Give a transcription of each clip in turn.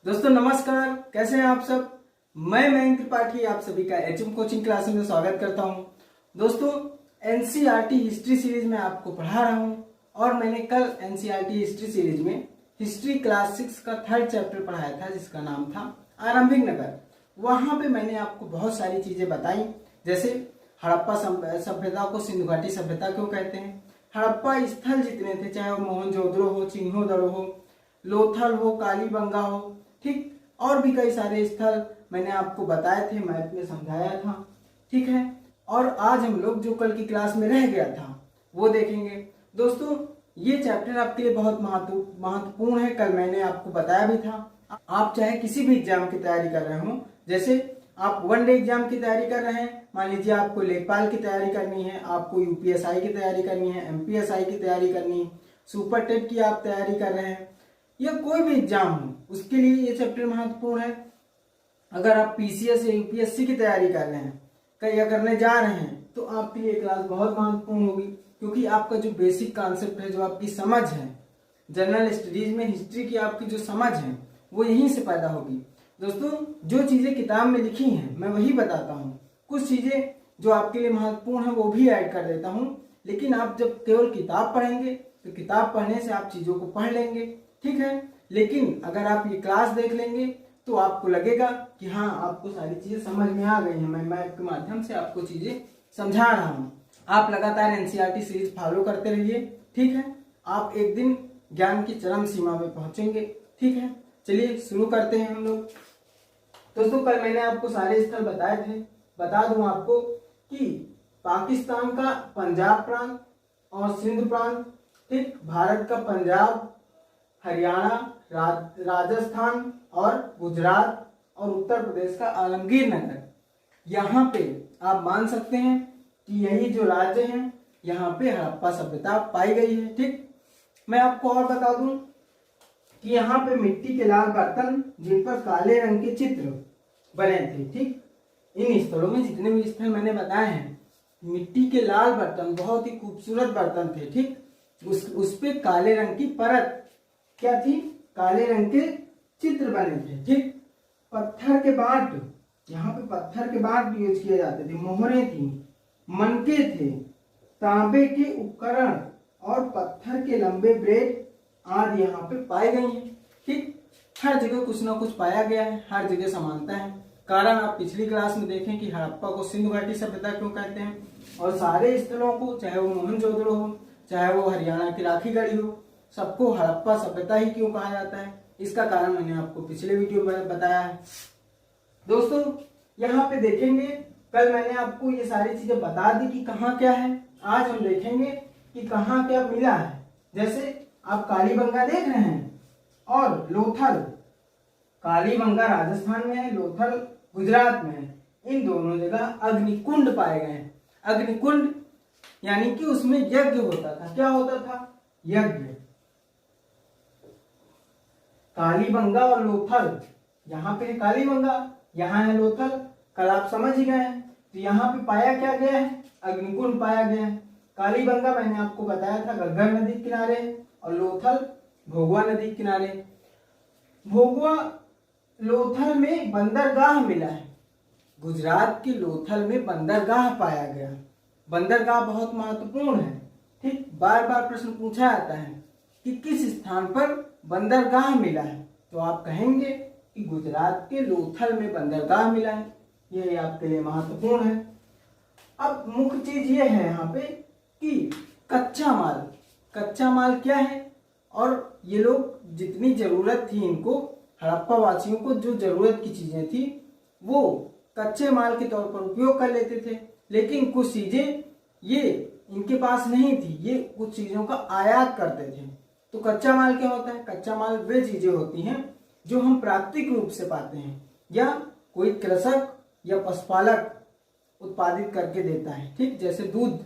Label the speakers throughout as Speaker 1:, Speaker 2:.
Speaker 1: दोस्तों नमस्कार, कैसे हैं आप सब। मैं मयंक त्रिपाठी आप सभी का एचएम कोचिंग क्लासेस में स्वागत करता हूं। दोस्तों एनसीईआरटी हिस्ट्री सीरीज में आपको पढ़ा रहा हूं और मैंने कल एनसीईआरटी हिस्ट्री सीरीज में हिस्ट्री क्लास 6 का 3rd चैप्टर पढ़ाया था जिसका नाम था आरंभिक नगर। वहां पे मैंने आपको बहुत सारी चीजें बताई, जैसे हड़प्पा सभ्यता को सिंधु घाटी सभ्यता क्यों कहते हैं, हड़प्पा स्थल जितने थे, चाहे वो मोहनजोदड़ो हो, चिन्होदड़ो हो, लोथल हो, कालीबंगा हो, ठीक, और भी कई सारे स्थल मैंने आपको बताए थे, मैथ में समझाया था, ठीक है। और आज हम लोग जो कल की क्लास में रह गया था वो देखेंगे। दोस्तों ये चैप्टर आपके लिए बहुत महत्वपूर्ण है, कल मैंने आपको बताया भी था। आप चाहे किसी भी एग्जाम की तैयारी कर रहे हो, जैसे आप वनडे एग्जाम की तैयारी कर रहे हैं, मान लीजिए आपको लेखपाल की तैयारी करनी है, आपको यूपीएसआई की तैयारी करनी है, एमपीएसआई की तैयारी करनी है, सुपर टेट की आप तैयारी कर रहे हैं, या कोई भी एग्जाम हो, उसके लिए ये चैप्टर महत्वपूर्ण है। अगर आप पीसीएस या यूपीएससी की तैयारी कर रहे हैं या करने जा रहे हैं तो आपके लिए क्लास बहुत महत्वपूर्ण होगी, क्योंकि आपका जो बेसिक कॉन्सेप्ट है, जो आपकी समझ है जनरल स्टडीज में हिस्ट्री की, आपकी जो समझ है वो यहीं से पैदा होगी। दोस्तों जो चीजें किताब में लिखी हैं मैं वही बताता हूँ, कुछ चीजें जो आपके लिए महत्वपूर्ण है वो भी ऐड कर देता हूँ, लेकिन आप जब केवल किताब पढ़ेंगे तो किताब पढ़ने से आप चीजों को पढ़ लेंगे, ठीक है। लेकिन अगर आप ये क्लास देख लेंगे तो आपको लगेगा कि हाँ आपको सारी चीजें समझ में आ गई हैं, मैं मैप के माध्यम से आपको चीजें समझा रहा हूँ। आप लगातार एनसीईआरटी सीरीज फॉलो करते रहिए, ठीक है। आप एक दिन ज्ञान की चरम सीमा में पहुंचेंगे, ठीक है। चलिए शुरू करते हैं हम लोग। दोस्तों कल मैंने आपको सारे स्थल बताए थे, बता दूं आपको कि पाकिस्तान का पंजाब प्रांत और सिंध प्रांत, ठीक, भारत का पंजाब, हरियाणा, राजस्थान और गुजरात और उत्तर प्रदेश का आलमगीर नगर, यहाँ पे आप मान सकते हैं कि यही जो राज्य हैं यहाँ पे हड़प्पा सभ्यता पाई गई है, ठीक। मैं आपको और बता दूं कि यहाँ पे मिट्टी के लाल बर्तन जिन पर काले रंग के चित्र बने थे, ठीक। इन स्थलों में जितने भी स्थल मैंने बताए हैं, मिट्टी के लाल बर्तन बहुत ही खूबसूरत बर्तन थे, ठीक। उस पे काले रंग की परत क्या थी, काले रंग के चित्र बने थे, ठीक। पत्थर के बाट, यहाँ पे पत्थर के बाट भी यूज किए जाते थे, मोहरे थी, मनके थे, तांबे के उपकरण और पत्थर के लंबे ब्लेड आदि यहाँ पे पाए गए हैं, ठीक। हर जगह कुछ ना कुछ पाया गया है, हर जगह समानता है। कारण आप पिछली क्लास में देखें कि हड़प्पा को सिंधु घाटी सभ्यता क्यों कहते हैं, और सारे स्थलों को, चाहे वो मोहनजोदड़ो हो, चाहे वो हरियाणा की राखीगढ़ी हो, सबको हड़प्पा सभ्यता ही क्यों कहा जाता है, इसका कारण मैंने आपको पिछले वीडियो में बताया है। दोस्तों यहाँ पे देखेंगे, कल मैंने आपको ये सारी चीजें बता दी कि कहाँ क्या है, आज हम देखेंगे कि कहाँ क्या मिला है। जैसे आप कालीबंगा देख रहे हैं और लोथल, कालीबंगा राजस्थान में है, लोथल गुजरात में है, इन दोनों जगह अग्निकुंड पाए गए हैं। अग्निकुंड यानी कि उसमें यज्ञ होता था, क्या होता था, यज्ञ। कालीबंगा और लोथल, यहाँ पे है कालीबंगा, यहाँ है लोथल, कल आप समझ ही गए हैं। तो यहाँ पे पाया क्या गया है, अग्निकुंड पाया गया है। कालीबंगा मैंने आपको बताया था घग्गर नदी के किनारे, और लोथल भोगवा नदी के किनारे। भोगवा लोथल में बंदरगाह मिला है, गुजरात के लोथल में बंदरगाह पाया गया। बंदरगाह बहुत महत्वपूर्ण है, ठीक। बार बार प्रश्न पूछा जाता है कि किस स्थान पर बंदरगाह मिला है, तो आप कहेंगे कि गुजरात के लोथल में बंदरगाह मिला है, यह आपके लिए महत्वपूर्ण है। अब मुख्य चीज ये है यहाँ पे कि कच्चा माल, कच्चा माल क्या है, और ये लोग जितनी जरूरत थी इनको, हड़प्पा वासियों को जो जरूरत की चीजें थी वो कच्चे माल के तौर पर उपयोग कर लेते थे, लेकिन कुछ चीजें ये इनके पास नहीं थी, ये कुछ चीजों का आयात करते थे। तो कच्चा माल क्या होता है, कच्चा माल वे चीजें होती हैं जो हम प्राकृतिक रूप से पाते हैं या कोई कृषक या पशुपालक उत्पादित करके देता है, ठीक। जैसे दूध,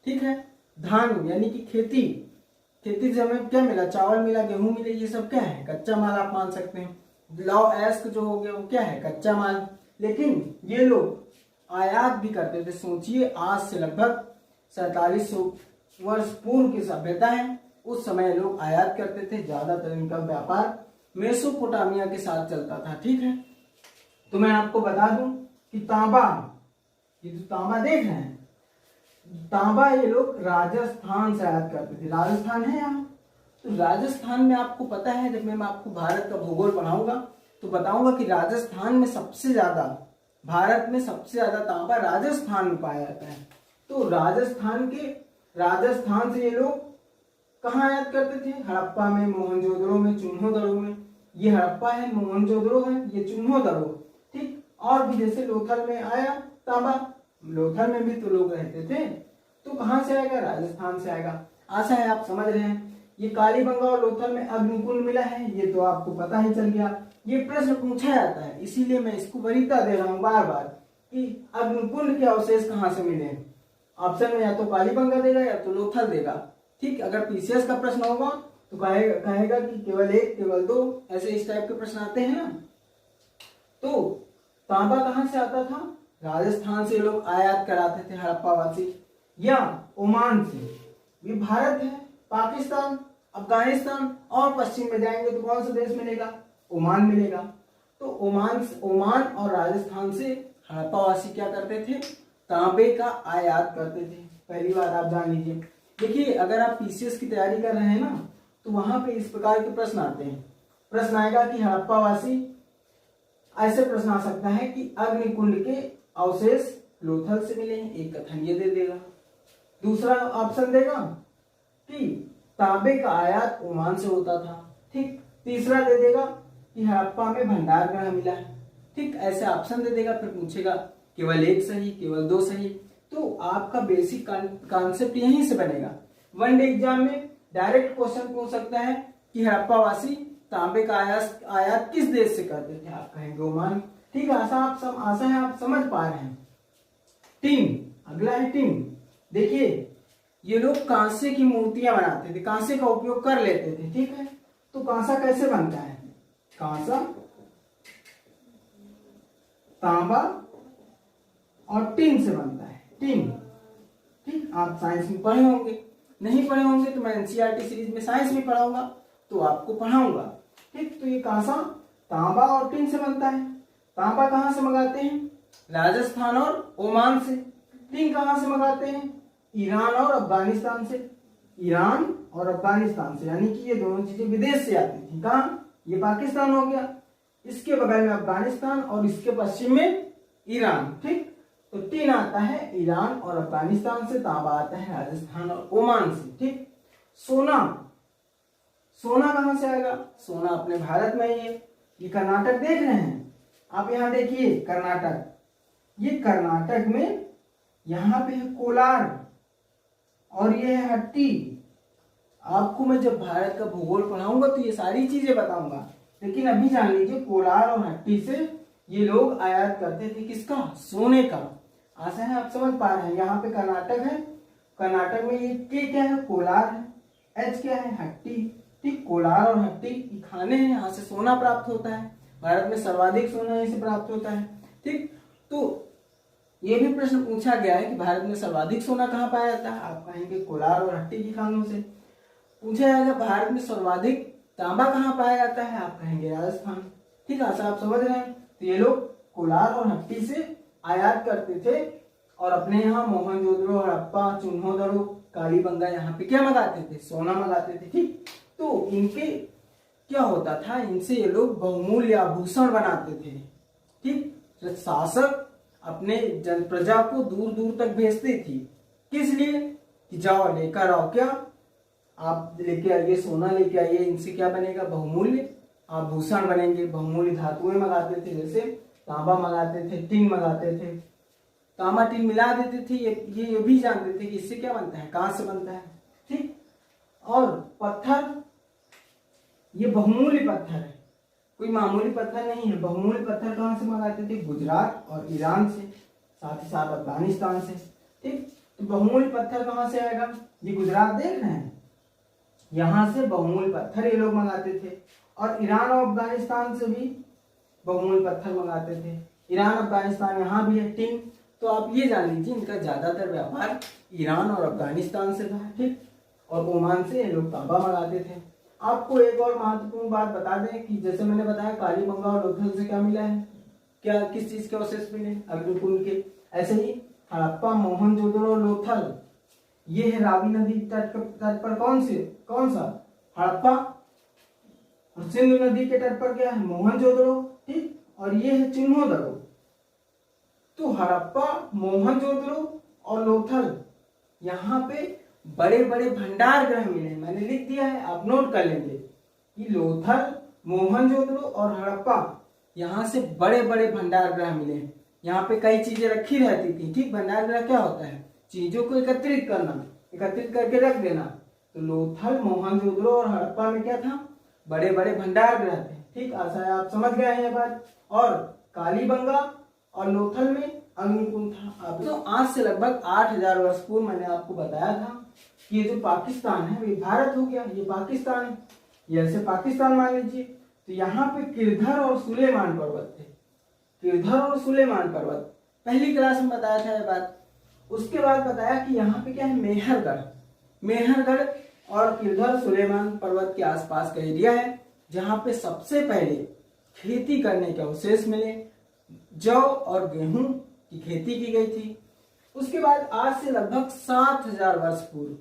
Speaker 1: ठीक है, धान यानी कि खेती से हमें क्या मिला, चावल मिला, गेहूं मिले, ये सब क्या है, कच्चा माल आप मान सकते हैं। लौ एस्क जो हो गया वो क्या है, कच्चा माल। लेकिन ये लोग आयात भी करते थे। सोचिए आज से लगभग 4700 वर्ष पूर्व की सभ्यता है, उस समय लोग आयात करते थे, ज्यादातर इनका व्यापार मेसोपोटामिया के साथ चलता था। ठीक है, तो मैं आपको बता दूं कि तांबा, ये जो तांबा देख रहे हैं, तांबा ये लोग राजस्थान से आयात करते थे। राजस्थान है यहाँ, तो राजस्थान में आपको पता है, जब मैं आपको भारत का भूगोल पढ़ाऊंगा तो बताऊंगा कि राजस्थान में सबसे ज्यादा, भारत में सबसे ज्यादा तांबा राजस्थान में पाया जाता है। तो राजस्थान से ये लोग कहाँ आयात करते थे? हड़प्पा में, मोहनजोदड़ो में, चुन्होदड़ो में। ये हड़प्पा है, मोहनजोदड़ो है, ये चुन्होदड़ो। ठीक, और भी जैसे लोथल में आया तांबा, लोथल में भी तो लोग रहते थे, तो कहाँ से आएगा? राजस्थान से आएगा। आशा है आप समझ रहे हैं। ये कालीबंगा और लोथल में अग्निकुंड मिला है, ये तो आपको पता ही चल गया। ये प्रश्न पूछा जाता है, इसीलिए मैं इसको वरीयता दे रहा हूँ बार बार कि अग्निकुंड के अवशेष कहाँ से मिले। ऑप्शन में या तो कालीबंगा देगा या तो लोथल देगा। ठीक, अगर पीसीएस का प्रश्न होगा तो कहेगा कि केवल एक, केवल दो, ऐसे इस टाइप के प्रश्न आते हैं ना। तो तांबा कहाँ से आता था? राजस्थान से लोग आयात कराते थे, हड़प्पावासी, या ओमान से। ये भारत है, पाकिस्तान, अफगानिस्तान और पश्चिम में जाएंगे तो कौन सा देश मिलेगा? ओमान मिलेगा। तो ओमान और राजस्थान से हड़प्पावासी क्या करते थे? तांबे का आयात करते थे। पहली बात आप जान लीजिए। देखिए, अगर आप पीसीएस की तैयारी कर रहे हैं ना, तो वहां पे इस प्रकार के प्रश्न आते हैं। प्रश्न आएगा कि हड़प्पावासी, ऐसे प्रश्न आ सकता है कि अग्निकुंड के अवशेष लोथल से मिले हैं, एक कथन ये दे देगा। दूसरा ऑप्शन देगा कि तांबे का आयात ओमान से होता था। ठीक, तीसरा दे देगा कि हड़प्पा में भंडार ग्रह मिला है। ठीक, ऐसे ऑप्शन दे देगा, फिर पूछेगा केवल एक सही, केवल दो सही। तो आपका बेसिक कॉन्सेप्ट यहीं से बनेगा। वनडे एग्जाम में डायरेक्ट क्वेश्चन पूछ सकता है कि हड़प्पावासी तांबे का आयात किस देश से करते थे? आप कहेंगे ओमान। ठीक है, आशा है आप समझ पा रहे हैं। टीम, अगला है टीम। देखिए, ये लोग कांसे की मूर्तियां बनाते थे, कांसे का उपयोग कर लेते थे। ठीक है, तो कांसा कैसे बनता है? कांसा, तांबा और टिन से बनता है, टिन। ठीक, आप साइंस में पढ़े होंगे, नहीं पढ़े होंगे तो मैं एनसीईआरटी सीरीज में साइंस में पढ़ाऊंगा तो आपको पढ़ाऊंगा। ठीक, तो ये कांसा तांबा और टिन से बनता है। तांबा कहाँ से मंगाते हैं? राजस्थान और ओमान से। टिन कहाँ से मंगाते हैं? ईरान और अफगानिस्तान से। ईरान और अफगानिस्तान से, यानी कि ये दोनों चीजें विदेश से आती थी। कहाँ? ये पाकिस्तान हो गया, इसके बगल में अफगानिस्तान और इसके पश्चिम में ईरान। ठीक, तो टिन आता है ईरान और अफगानिस्तान से, तांबा आता है राजस्थान और ओमान से। ठीक, सोना, सोना कहां से आएगा? सोना अपने भारत में ही है। ये कर्नाटक देख रहे हैं आप, यहां देखिए कर्नाटक, ये कर्नाटक में यहां पे है कोलार और ये है हट्टी। आपको मैं जब भारत का भूगोल पढ़ाऊंगा तो ये सारी चीजें बताऊंगा, लेकिन अभी जान लीजिए कोलार और हट्टी से ये लोग आयात करते थे। किसका? सोने का। आशा है आप समझ पा रहे हैं। यहाँ पे कर्नाटक है, कर्नाटक में ये के क्या है? कोलार है, एच क्या है? हट्टी। ठीक, कोलार और हट्टी ये खाने हैं, यहाँ से सोना प्राप्त होता है। भारत में सर्वाधिक सोना यहीं से प्राप्त होता है। ठीक, तो ये भी प्रश्न पूछा गया है कि भारत में सर्वाधिक सोना कहाँ पाया जाता है? आप कहेंगे कोलार और हट्टी की खानों से। पूछा जाएगा भारत में सर्वाधिक तांबा कहाँ पाया जाता है? आप कहेंगे राजस्थान। ठीक है, आशा आप समझ रहे हैं। तो ये लोग कोलार और हट्टी से आयात करते थे और अपने यहाँ मोहनजोदड़ो, हड़प्पा, चुन्होदड़ो, कालीबंगा, यहाँ पे क्या मंगाते थे? सोना मंगाते थे। ठीक, तो इनके क्या होता था? इनसे ये लोग बहुमूल्य आभूषण बनाते थे। ठीक, शासक अपने जन प्रजा को दूर दूर तक भेजती थी। किस लिए? कि जाओ लेकर आओ, क्या आप लेके आइए, सोना लेके आइए, इनसे क्या बनेगा? बहुमूल्य आभूषण बनेंगे। बहुमूल्य धातुएं मंगाते थे, जैसे तांबा मंगाते थे, टिन मंगाते थे, तांबा टिन मिला देते थे। ये भी जानते थे कि इससे क्या बनता है? कांस्य बनता है। ठीक, और पत्थर, ये बहुमूल्य पत्थर है, कोई मामूली पत्थर नहीं है। बहुमूल्य पत्थर कहाँ से मंगाते थे? गुजरात और ईरान से, साथ ही साथ अफगानिस्तान से। ठीक, तो बहुमूल्य पत्थर कहाँ से आएगा? ये गुजरात देख रहे हैं, यहाँ से बहुमूल्य पत्थर ये लोग मंगाते थे। और ईरान और अफगानिस्तान से भी बहुमूल्य पत्थर मंगाते थे। ईरान अफगानिस्तान यहाँ भी है। टिन, तो आप ये जान लीजिए इनका ज्यादातर व्यापार ईरान और अफगानिस्तान से था। ठीक, और ओमान से ये लोग तांबा मंगाते थे। आपको एक और महत्वपूर्ण बात बता दें कि जैसे मैंने बताया कालीबंगा और लोथल से क्या मिला है, क्या किस चीज के अवशेष मिले, अग्निकुंड के। ऐसे ही हड़प्पा, मोहनजोदड़ो और लोथल ये है रावी नदी तट पर कौन सा हड़प्पा, और सिंधु नदी के तट पर क्या है मोहनजोदड़ो, ठीक, और ये है चिन्होदड़ो। तो हड़प्पा, मोहनजोदड़ो और लोथल यहाँ पे बड़े बड़े भंडार गृह मिले हैं। मैंने लिख दिया है, आप नोट कर लेंगे कि लोथल, मोहनजोदड़ो और हड़प्पा यहाँ से बड़े बड़े भंडार गृह मिले हैं। यहाँ पे कई चीजें रखी रहती थी, ठीक। भंडार गृह क्या होता है, चीजों को एकत्रित करना, एकत्रित करके रख देना। तो लोथल, मोहनजोदड़ो और हड़प्पा में क्या था, बड़े बड़े भंडार गृह थे, ठीक। आशा है आप समझ गए हैं ये बात। और कालीबंगा और लोथल में अग्निकुंड था। तो आज से लगभग 8000 वर्ष पूर्व मैंने आपको बताया था कि ये जो पाकिस्तान है ये भारत हो गया, ये पाकिस्तान है, ये ऐसे पाकिस्तान मान लीजिए। तो यहाँ पे किरधर और सुलेमान पर्वत थे, किरधर और सुलेमान पर्वत पहली क्लास में बताया था ये बात। उसके बाद बताया कि यहाँ पे क्या है, मेहरगढ़, मेहरगढ़ और किरधर सुलेमान पर्वत के आसपास का एरिया है जहाँ पे सबसे पहले खेती करने के अवशेष मिले, जौ और गेहूं की खेती की गई थी। उसके बाद आज से लगभग 7000 वर्ष पूर्व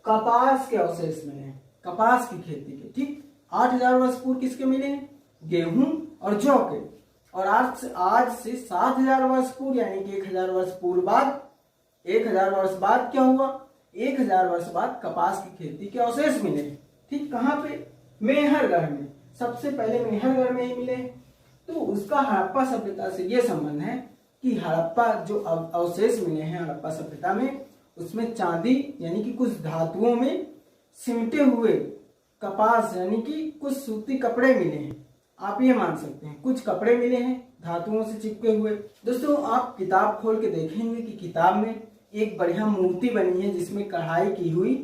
Speaker 1: कपास के अवशेष मिले हैं, कपास की खेती के, ठीक। 8000 वर्ष पूर्व किसके मिले हैं, गेहूं और जौ के। और आज से 7000 वर्ष पूर्व यानी कि 1000 वर्ष पूर्व बाद, 1000 वर्ष बाद क्या हुआ, 1000 वर्ष बाद कपास की खेती के अवशेष मिले, ठीक। कहाँ पे, मेहरगढ़ में, सबसे पहले मेहरगढ़ में ही मिले। तो उसका हड़प्पा सभ्यता से ये संबंध है कि हड़प्पा जो अवशेष मिले हैं हड़प्पा सभ्यता में, उसमें चांदी यानी कि कुछ धातुओं में सिमटे हुए कपास यानी कि कुछ सूती कपड़े मिले हैं, आप ये मान सकते हैं, कुछ कपड़े मिले हैं धातुओं से चिपके हुए। दोस्तों आप किताब खोल के देखेंगे कि किताब में एक बढ़िया मूर्ति बनी है जिसमें कढ़ाई की हुई,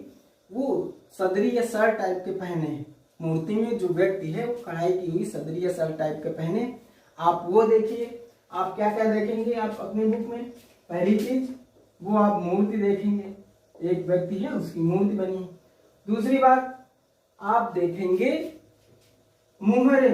Speaker 1: वो सदरी या सर टाइप के पहने हैं। मूर्ति में जो व्यक्ति है वो कढ़ाई की हुई सदरी या सर टाइप के पहने, आप वो देखिए। आप क्या क्या देखेंगे आप अपनी बुक में, पहली चीज वो आप मूर्ति देखेंगे, एक व्यक्ति है उसकी मूर्ति बनी। दूसरी बात आप देखेंगे मुहरे,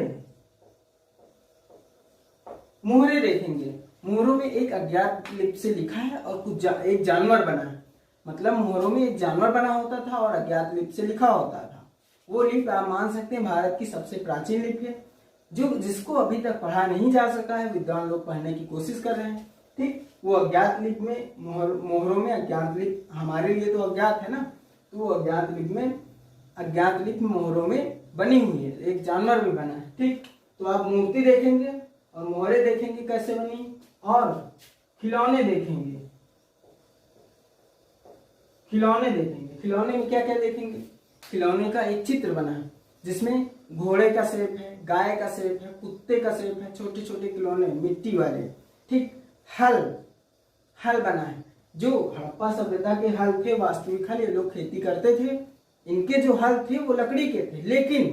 Speaker 1: मुहरे देखेंगे, मुहरों में एक अज्ञात लिपि से लिखा है और कुछ एक जानवर बना है, मतलब मुहरों में एक जानवर बना होता था और अज्ञात लिपि से लिखा होता था। वो लिपि आप मान सकते हैं भारत की सबसे प्राचीन लिपि है, जो जिसको अभी तक पढ़ा नहीं जा सका है, विद्वान लोग पढ़ने की कोशिश कर रहे हैं, ठीक। वो अज्ञात लिपि में, मोहरों में अज्ञात लिपि हमारे लिए तो अज्ञात है ना, तो वो अज्ञात लिपि में, अज्ञात लिपि मोहरों में बनी हुई है, एक जानवर भी बना है, ठीक। तो आप मूर्ति देखेंगे और मोहरे देखेंगे कैसे बनी, और खिलौने देखेंगे, खिलौने देखेंगे। खिलौने में क्या क्या देखेंगे, खिलौने का एक चित्र बना है जिसमें घोड़े का शेप है, गाय का शेप है, कुत्ते का शेप है, छोटे छोटे खिलौने मिट्टी वाले, ठीक। हल बना है, जो हड़प्पा सभ्यता के हल थे, वास्तविक हल, ये लोग खेती करते थे, इनके जो हल थे वो लकड़ी के थे, लेकिन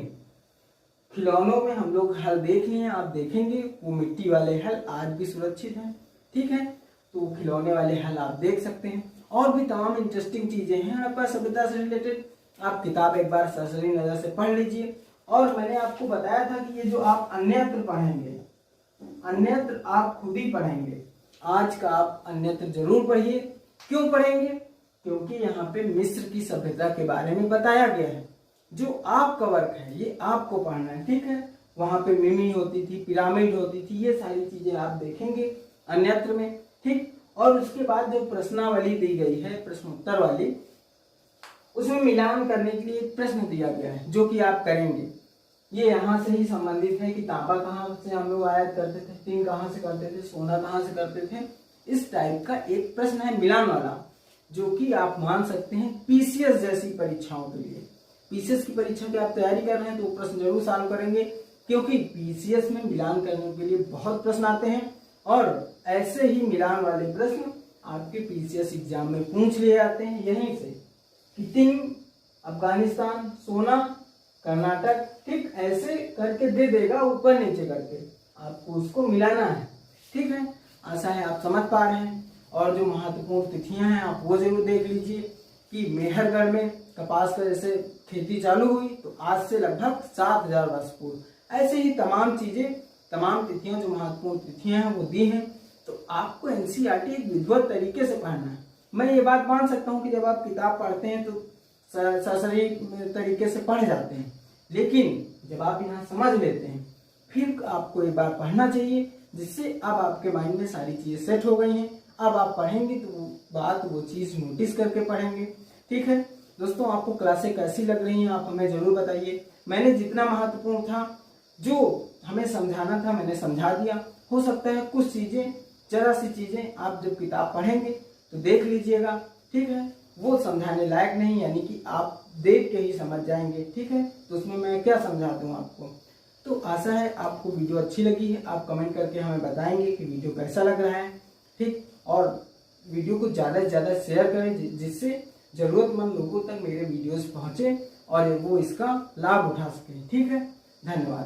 Speaker 1: खिलौनों में हम लोग हल देख लिए हैं, आप देखेंगे वो मिट्टी वाले हल आज भी सुरक्षित हैं, ठीक है। तो खिलौने वाले हल आप देख सकते हैं। और भी तमाम इंटरेस्टिंग चीजें हैं हड़प्पा सभ्यता से रिलेटेड, आप किताब एक बार सरसरी नजर से पढ़ लीजिए। और मैंने आपको बताया था कि ये जो आप अन्यत्र पढ़ेंगे, अन्यत्र आप खुद ही पढ़ेंगे, आज का आप अन्यत्र जरूर पढ़िए। क्यों पढ़ेंगे, क्योंकि यहाँ पे मिस्र की सभ्यता के बारे में बताया गया है, जो आपका वर्क है ये आपको पढ़ना है, ठीक है। वहां पे मिमी होती थी, पिरामिड होती थी, ये सारी चीजें आप देखेंगे अन्यत्र में, ठीक। और उसके बाद जो प्रश्नावली दी गई है, प्रश्नोत्तर वाली, उसमें मिलान करने के लिए एक प्रश्न दिया गया है जो कि आप करेंगे। ये यहाँ से ही संबंधित है कि तांबा कहाँ से हम लोग आयात करते थे, टीन कहाँ से करते थे, सोना कहाँ से करते थे, इस टाइप का एक प्रश्न है मिलान वाला, जो कि आप मान सकते हैं पीसीएस जैसी परीक्षाओं के लिए, पीसीएस की परीक्षा की आप तैयारी कर रहे हैं तो वो प्रश्न जरूर सॉल्व करेंगे, क्योंकि पीसीएस में मिलान करने के लिए बहुत प्रश्न आते हैं। और ऐसे ही मिलान वाले प्रश्न आपके पीसीएस एग्जाम में पूछ लिए जाते हैं यहीं से कि तीन अफगानिस्तान, सोना, कर्नाटक, ठीक, ऐसे करके दे देगा ऊपर नीचे करके, आपको उसको मिलाना है, ठीक है। आशा है आप समझ पा रहे हैं। और जो महत्वपूर्ण तिथियां हैं आप वो जरूर देख लीजिए। कि मेहरगढ़ में कपास का जैसे खेती चालू हुई तो आज से लगभग 7000 वर्ष पूर्व। ऐसे ही तमाम चीजें, तमाम तिथियां जो महत्वपूर्ण तिथियां हैं वो दी हैं। तो आपको एनसीईआरटी एक विधिवत तरीके से पढ़ना है। मैं ये बात मान सकता हूँ कि जब आप किताब पढ़ते हैं तो सही तरीके से पढ़ जाते हैं, लेकिन जब आप यहाँ समझ लेते हैं फिर आपको एक बार पढ़ना चाहिए, जिससे अब आपके माइंड में सारी चीजें सेट हो गई हैं। अब आप पढ़ेंगे तो वो चीज नोटिस करके पढ़ेंगे। ठीक है दोस्तों, आपको क्लासें कैसी लग रही हैं आप हमें जरूर बताइए। मैंने जितना महत्वपूर्ण था, जो हमें समझाना था, मैंने समझा दिया। हो सकता है कुछ चीजें, जरा सी चीजें आप जब किताब पढ़ेंगे तो देख लीजिएगा। ठीक है, वो समझाने लायक नहीं, यानी कि आप देख के ही समझ जाएंगे। ठीक है, तो उसमें मैं क्या समझा दूँ आपको। तो आशा है आपको वीडियो अच्छी लगी है। आप कमेंट करके हमें बताएंगे कि वीडियो कैसा लग रहा है। ठीक, और वीडियो को ज़्यादा से ज़्यादा शेयर करें, जिससे ज़रूरतमंद लोगों तक मेरे वीडियोस पहुँचे और वो इसका लाभ उठा सकें। ठीक है, धन्यवाद।